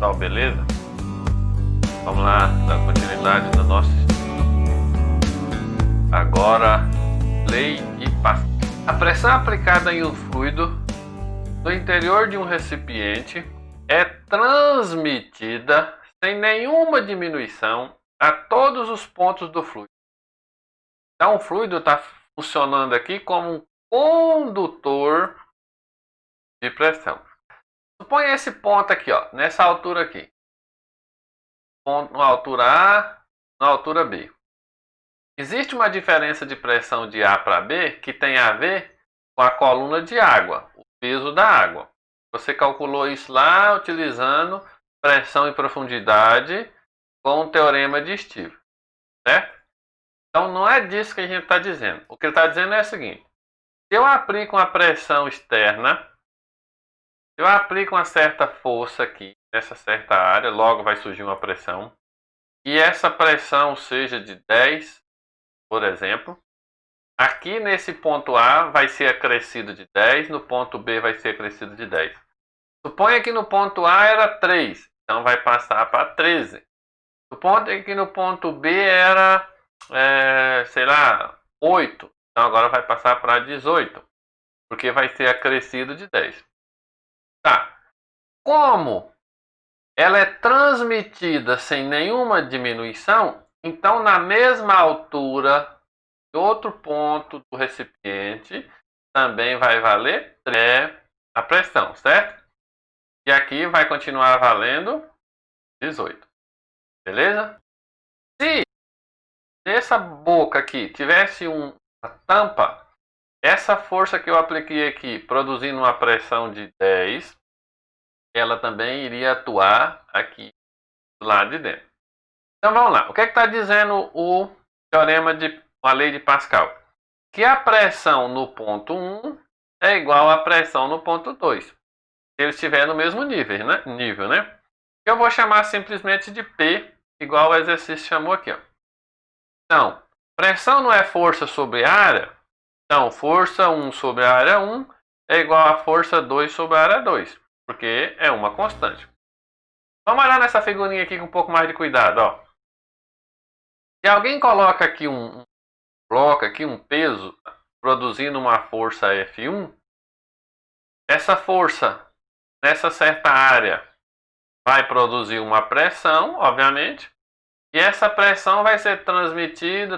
pessoal, beleza? Vamos lá dar continuidade no nosso estudo. Agora, lei de Pascal. A pressão aplicada em um fluido no interior de um recipiente é transmitida sem nenhuma diminuição a todos os pontos do fluido. Então o fluido está funcionando aqui como um condutor de pressão. Suponha esse ponto aqui, ó, nessa altura aqui. Ponto na altura A, na altura B. Existe uma diferença de pressão de A para B que tem a ver com a coluna de água, o peso da água. Você calculou isso lá utilizando pressão e profundidade com o teorema de Stevens, certo? Então não é disso que a gente está dizendo. O que ele está dizendo é o seguinte: se eu aplico uma pressão externa, eu aplico uma certa força aqui, nessa certa área, logo vai surgir uma pressão, e essa pressão seja de 10, por exemplo, aqui nesse ponto A vai ser acrescido de 10, no ponto B vai ser acrescido de 10. Suponha que no ponto A era 3, então vai passar para 13. Suponha que no ponto B era, sei lá, 8, então agora vai passar para 18, porque vai ser acrescido de 10. Tá. Como ela é transmitida sem nenhuma diminuição, então na mesma altura de outro ponto do recipiente também vai valer a pressão, certo? E aqui vai continuar valendo 18. Beleza? Se nessa boca aqui tivesse uma tampa, essa força que eu apliquei aqui, produzindo uma pressão de 10, ela também iria atuar aqui do lado de dentro. Então vamos lá. O que está dizendo o teorema de a lei de Pascal? Que a pressão no ponto 1 é igual à pressão no ponto 2. Se ele estiver no mesmo nível, né? Eu vou chamar simplesmente de P, igual o exercício chamou aqui, ó. Então, pressão não é força sobre área? Então, força 1 sobre a área 1 é igual a força 2 sobre a área 2, porque é uma constante. Vamos olhar nessa figurinha aqui com um pouco mais de cuidado, ó. Se alguém coloca aqui um peso produzindo uma força F1, essa força nessa certa área vai produzir uma pressão, obviamente, e essa pressão vai ser transmitida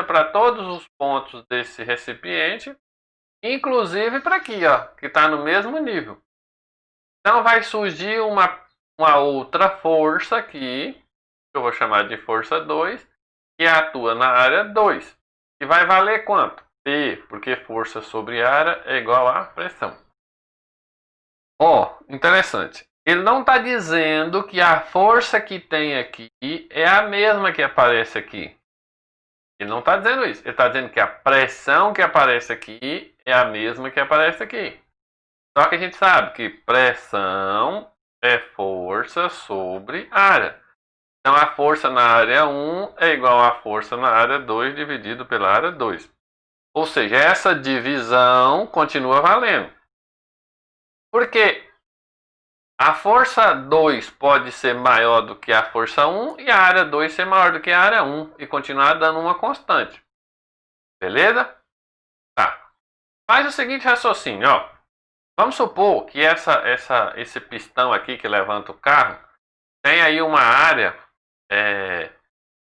para todos os pontos desse recipiente, inclusive para aqui, ó, que está no mesmo nível. Então vai surgir uma outra força aqui, que eu vou chamar de força 2, que atua na área 2. E vai valer quanto? P, porque força sobre área é igual a pressão. Ó, interessante. Ele não está dizendo que a força que tem aqui é a mesma que aparece aqui. Ele não está dizendo isso. Ele está dizendo que a pressão que aparece aqui é a mesma que aparece aqui. Só que a gente sabe que pressão é força sobre área. Então a força na área 1 é igual à força na área 2 dividido pela área 2. Ou seja, essa divisão continua valendo. Porque a força 2 pode ser maior do que a força 1 e a área 2 ser maior do que a área 1 e continuar dando uma constante. Beleza? Tá. Faz o seguinte raciocínio, ó. Vamos supor que esse pistão aqui que levanta o carro tem aí uma área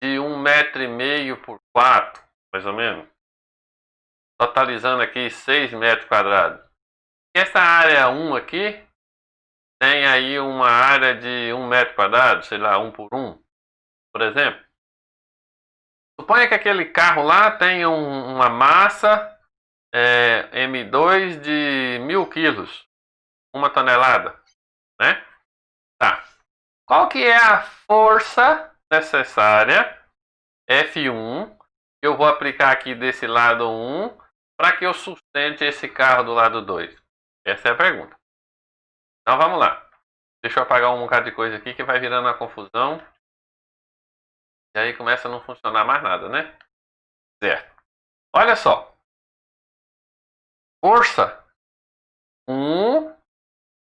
de 1,5 m por 4, mais ou menos. Totalizando aqui 6 metros quadrados. E essa área 1 aqui tem aí uma área de 1 metro quadrado, sei lá, 1 por 1, por exemplo. Suponha que aquele carro lá tenha uma massa M2 de 1.000 quilos, 1 tonelada, né? Tá. Qual que é a força necessária, F1, que eu vou aplicar aqui desse lado 1, para que eu sustente esse carro do lado 2? Essa é a pergunta. Então vamos lá. Deixa eu apagar um bocado de coisa aqui que vai virando uma confusão. E aí começa a não funcionar mais nada, né? Certo. Olha só. Força 1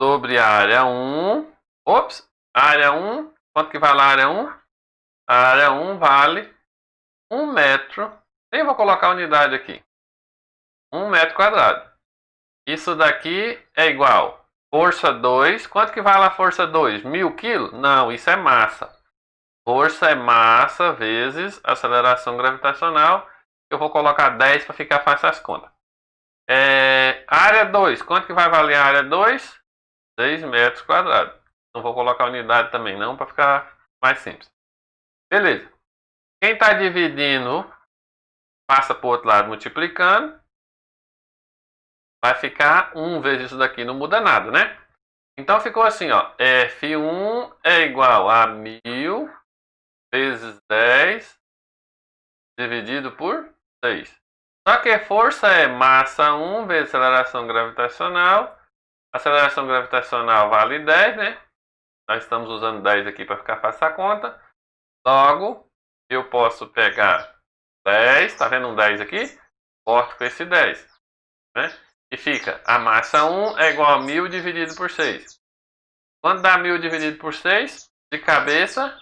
sobre a área 1. Ops, Área 1, quanto que vale a área 1? A área 1 vale 1 metro, nem vou colocar unidade aqui, 1 metro quadrado. Isso daqui é igual força 2, quanto que vale a força 2? 1000 kg? Não, isso é massa. Força é massa vezes aceleração gravitacional. Eu vou colocar 10 para ficar fácil as contas. Área 2, quanto que vai valer a área 2? 6 metros quadrados. Não vou colocar unidade também não, para ficar mais simples. Beleza. Quem está dividindo, passa para o outro lado multiplicando. Vai ficar 1 vezes isso daqui, não muda nada, né? Então ficou assim, ó. F1 é igual a 1000 vezes 10 dividido por 6. Só que força é massa 1 vezes aceleração gravitacional. Aceleração gravitacional vale 10, né? Nós estamos usando 10 aqui para ficar fácil a conta. Logo, eu posso pegar 10, tá vendo um 10 aqui? Corto com esse 10, né? E fica, a massa 1 é igual a 1000 dividido por 6. Quanto dá 1000 dividido por 6? De cabeça,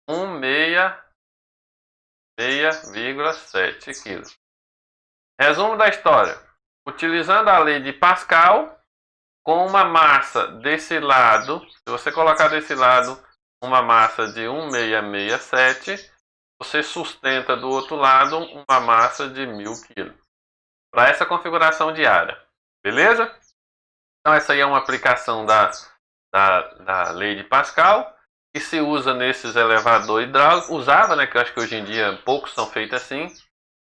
6,7 kg. Resumo da história. Utilizando a lei de Pascal, com uma massa desse lado, se você colocar desse lado uma massa de 1,667, você sustenta do outro lado uma massa de 1000 kg. Para essa configuração de área. Beleza? Então essa aí é uma aplicação da lei de Pascal, que se usa nesses elevadores hidráulicos. Usava, né, que eu acho que hoje em dia poucos são feitos assim.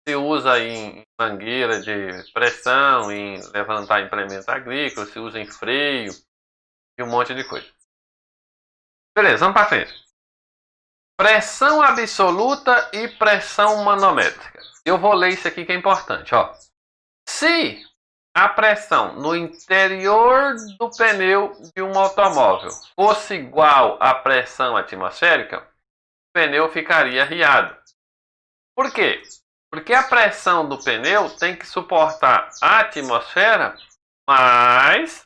Se usa em mangueira de pressão, em levantar implementos agrícolas, se usa em freio e um monte de coisa. Beleza, vamos para frente. Pressão absoluta e pressão manométrica. Eu vou ler isso aqui que é importante, ó. Se a pressão no interior do pneu de um automóvel fosse igual à pressão atmosférica, o pneu ficaria riado. Por quê? Porque a pressão do pneu tem que suportar a atmosfera mais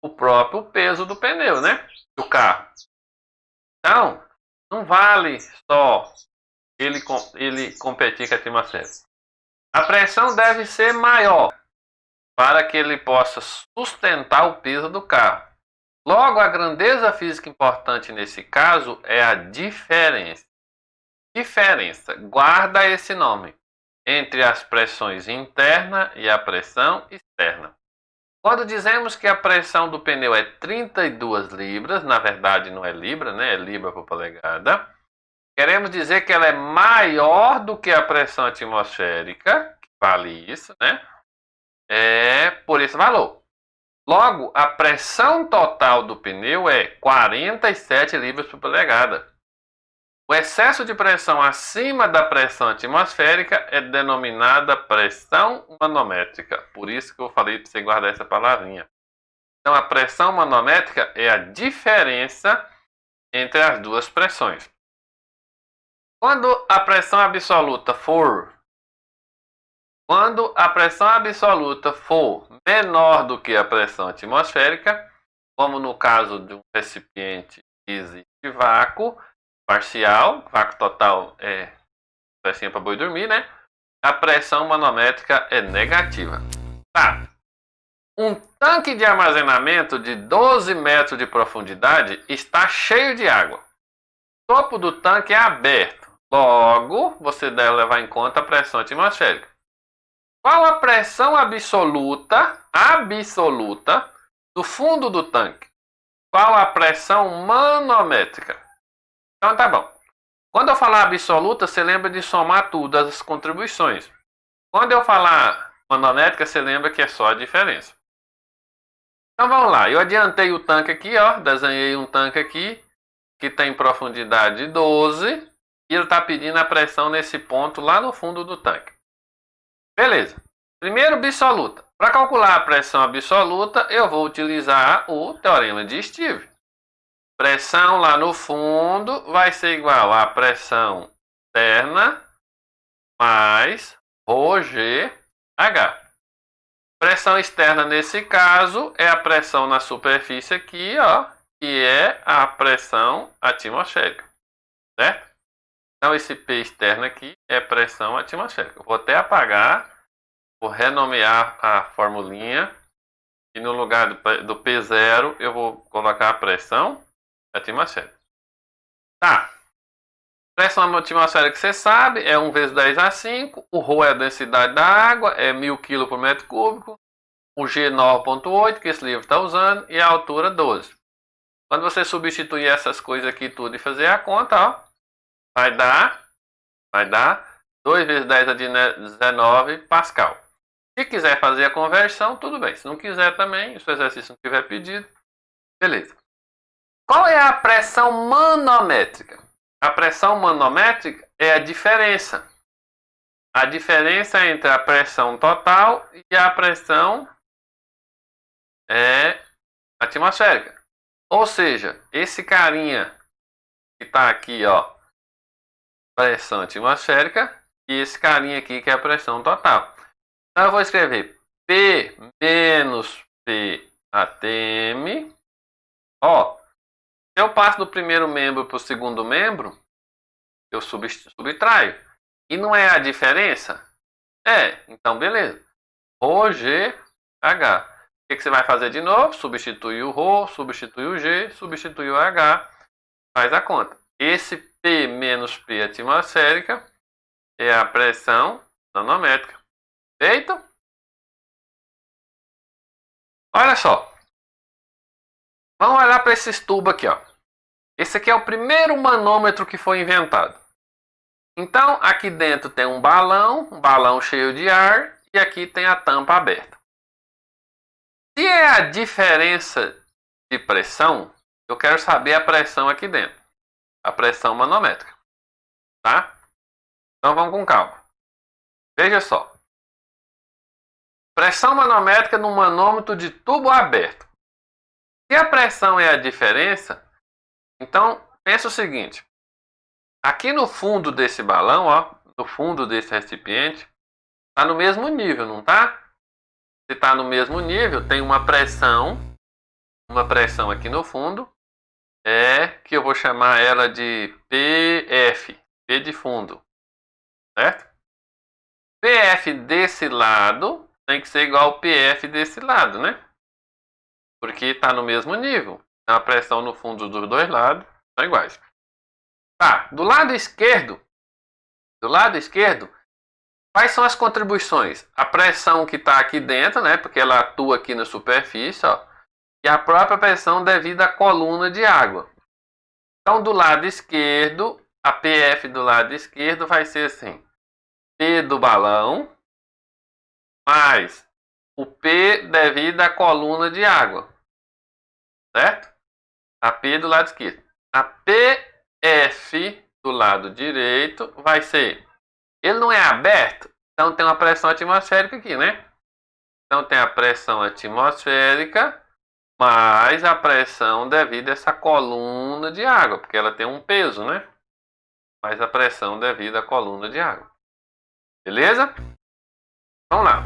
o próprio peso do pneu, né? Do carro. Então, não vale só ele competir com a atmosfera. A pressão deve ser maior para que ele possa sustentar o peso do carro. Logo, a grandeza física importante nesse caso é a diferença. Diferença, guarda esse nome, entre as pressões interna e a pressão externa. Quando dizemos que a pressão do pneu é 32 libras, na verdade não é libra, né? É libra por polegada. Queremos dizer que ela é maior do que a pressão atmosférica, que vale isso, né? Por esse valor. Logo, a pressão total do pneu é 47 libras por polegada. O excesso de pressão acima da pressão atmosférica é denominada pressão manométrica. Por isso que eu falei para você guardar essa palavrinha. Então, a pressão manométrica é a diferença entre as duas pressões. Quando a pressão absoluta for menor do que a pressão atmosférica, como no caso de um recipiente que existe vácuo parcial, vácuo total é pecinha para boi dormir, né? A pressão manométrica é negativa. Tá. Um tanque de armazenamento de 12 metros de profundidade está cheio de água. O topo do tanque é aberto. Logo, você deve levar em conta a pressão atmosférica. Qual a pressão absoluta do fundo do tanque? Qual a pressão manométrica? Então tá bom. Quando eu falar absoluta, você lembra de somar tudo, as contribuições. Quando eu falar manométrica, você lembra que é só a diferença. Então vamos lá. Eu adiantei o tanque aqui, ó. Desenhei um tanque aqui que tem profundidade 12 e ele está pedindo a pressão nesse ponto lá no fundo do tanque. Beleza. Primeiro, absoluta. Para calcular a pressão absoluta, eu vou utilizar o teorema de Steve. Pressão lá no fundo vai ser igual a pressão externa mais ρgh. Pressão externa nesse caso é a pressão na superfície aqui, ó, que é a pressão atmosférica, certo? Então, esse P externo aqui é pressão atmosférica. Eu vou até apagar, vou renomear a formulinha e no lugar do P0 eu vou colocar a pressão atmosférica. Tá. Pressão atmosférica que você sabe é 1 vezes 10 a 5. O ρ é a densidade da água, é 1000 kg por metro cúbico. O G 9,8 que esse livro está usando e a altura 12. Quando você substituir essas coisas aqui tudo e fazer a conta, ó, vai dar 2 vezes 10 a 19 Pascal. Se quiser fazer a conversão, tudo bem. Se não quiser também, se o exercício não tiver pedido, beleza. Qual é a pressão manométrica? A pressão manométrica é a diferença. A diferença entre a pressão total e a pressão atmosférica. Ou seja, esse carinha que está aqui, ó, pressão atmosférica, e esse carinha aqui que é a pressão total. Então eu vou escrever P menos P ATM. Ó, se eu passo do primeiro membro para o segundo membro, eu subtraio. E não é a diferença? É, então beleza. ρGH. O que você vai fazer de novo? Substitui o ρ, substitui o G, substitui o H, faz a conta. Esse P menos P atmosférica é a pressão nanométrica. Feito? Olha só. Vamos olhar para esses tubos aqui, ó. Esse aqui é o primeiro manômetro que foi inventado. Então, aqui dentro tem um balão cheio de ar, e aqui tem a tampa aberta. Se é a diferença de pressão, eu quero saber a pressão aqui dentro. A pressão manométrica. Tá? Então vamos com calma. Veja só. Pressão manométrica no manômetro de tubo aberto. Se a pressão é a diferença, então pensa o seguinte. Aqui no fundo desse balão, ó, no fundo desse recipiente, está no mesmo nível, não está? Se está no mesmo nível, tem uma pressão aqui no fundo, que eu vou chamar ela de PF, P de fundo, certo? PF desse lado tem que ser igual ao PF desse lado, né? Porque está no mesmo nível. Então, a pressão no fundo dos dois lados são iguais. Tá, do lado esquerdo, quais são as contribuições? A pressão que está aqui dentro, né? Porque ela atua aqui na superfície, ó. E a própria pressão devido à coluna de água. Então, do lado esquerdo, a PF do lado esquerdo vai ser assim. P do balão mais o P devido à coluna de água. Certo? A P do lado esquerdo. A PF do lado direito vai ser... Ele não é aberto, então tem uma pressão atmosférica aqui, né? Então tem a pressão atmosférica mais a pressão devido a essa coluna de água, porque ela tem um peso, né? Mais a pressão devido à coluna de água. Beleza? Vamos lá,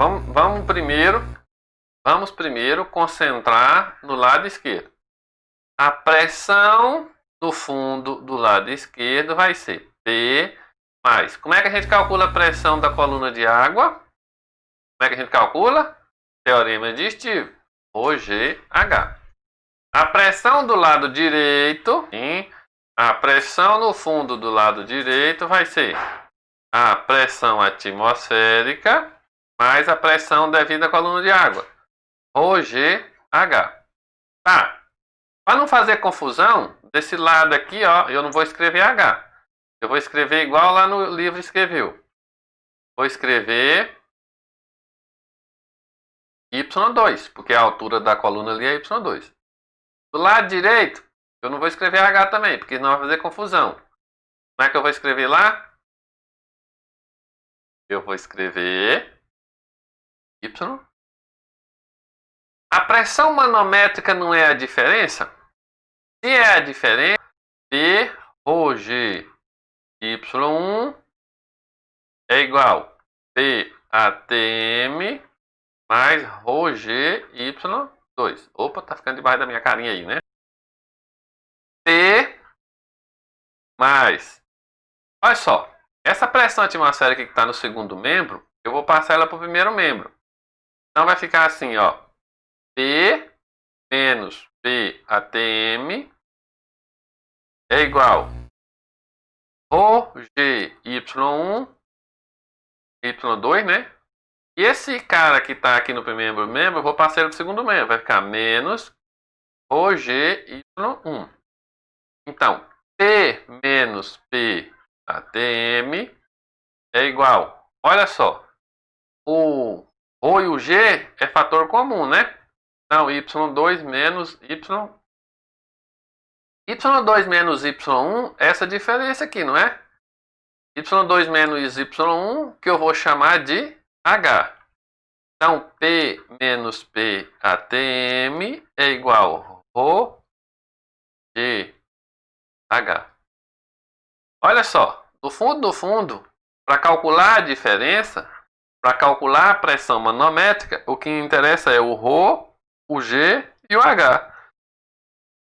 vamos primeiro concentrar no lado esquerdo. A pressão no fundo do lado esquerdo vai ser P mais. Como é que a gente calcula a pressão da coluna de água? Como é que a gente calcula? Teorema de Steve. ρGH. A pressão do lado direito, a pressão no fundo do lado direito vai ser a pressão atmosférica mais a pressão devido à coluna de água. ρGH. Tá. Para não fazer confusão, desse lado aqui, ó, eu não vou escrever H. Eu vou escrever igual lá no livro escreveu. Vou escrever Y2, porque a altura da coluna ali é Y2. Do lado direito, eu não vou escrever H também, porque não vai fazer confusão. Como é que eu vou escrever lá? Eu vou escrever Y. A pressão manométrica não é a diferença? Se é a diferença, P ρg Y1 é igual a P ATM mais ρg Y2. Opa, tá ficando debaixo da minha carinha aí, né? mais. Olha só, essa pressão atmosférica que está no segundo membro, eu vou passar ela para o primeiro membro. Então vai ficar assim, ó. P menos P ATM é igual Rho G Y1, Y2, né? E esse cara que está aqui no primeiro membro, eu vou passar ele para o segundo membro. Vai ficar menos Rho G Y1. Então, P menos P ATM é igual. Olha só. O Rho e o G é fator comum, né? Então, Y2 menos Y. Y2 menos Y1 é essa diferença aqui, não é? Y2 menos Y1 que eu vou chamar de H. Então, P menos P ATM é igual a Rho G H. Olha só, do fundo, para calcular a diferença, para calcular a pressão manométrica, o que interessa é o Rho, o G e o H.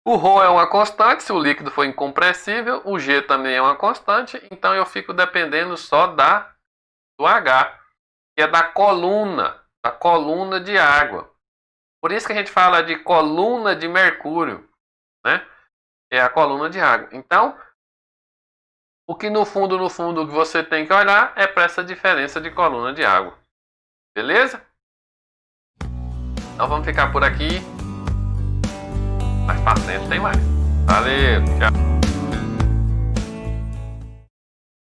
O Rho é uma constante, se o líquido for incompressível, o G também é uma constante, então eu fico dependendo só do H, que é da coluna de água. Por isso que a gente fala de coluna de mercúrio, né? É a coluna de água. Então, o que no fundo que você tem que olhar é para essa diferença de coluna de água. Beleza? Então vamos ficar por aqui. Mais pra frente tem mais. Valeu, tchau.